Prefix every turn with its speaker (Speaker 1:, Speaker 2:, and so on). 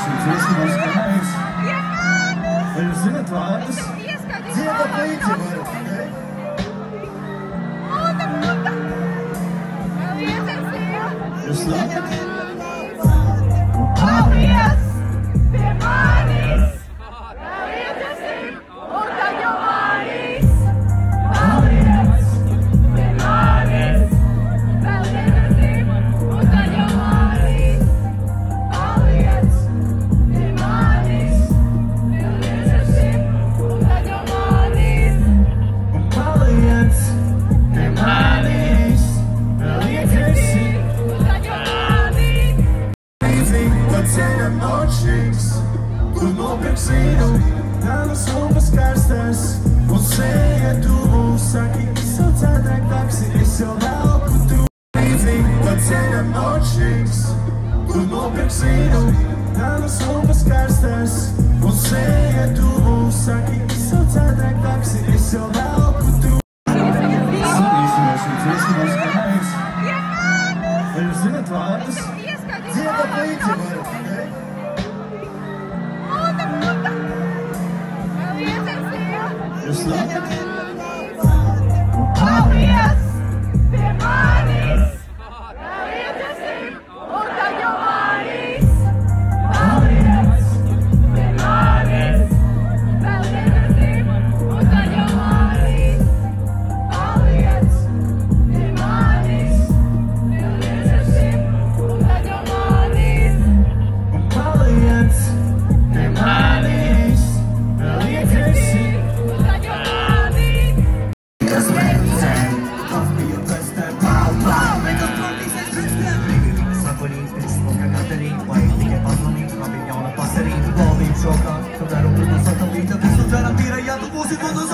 Speaker 1: šīs dziesmas skanēs. Vai jūs zināt vārdus? Dziedat līdzi varat, ne? Jūs labi?
Speaker 2: Paldies pie manis! Vēl iedzesim un tad jau manis! Paldies pie manis! Vēl iedzesim un tad jau manis! Paldies pie manis! Vēl iedzesim un tad jau manis!
Speaker 1: Un paliec pie manis, vēl iedzesim. Ceļam nošķīgs, kur nopirks vīnu, tādas lupas karstas, un sēja tuvu, saki, izsaucētāk taksi, es jau velku tu. Ceļam nošķīgs, kur nopirks vīnu, tādas lupas karstas, un sēja tuvu, saki, izsaucētāk taksi, es jau velku tu. Sadīsimies un dziesmas skanēs. Vai jūs zināt vārdus? Dziedat līdzi varat, ne? Jūs labi?
Speaker 2: Paldies pie manis! Vēl iedzesim un tad jau manis! Paldies pie manis! Vēl iedzesim un tad jau manis! Paldies pie manis! Vēl iedzesim un tad jau manis!
Speaker 1: Un paliec pie manis, vēl iedzesim.
Speaker 3: Šokā, kamēr un uz no satelīta visu dzeram tīra, ja tu būsi, ko tu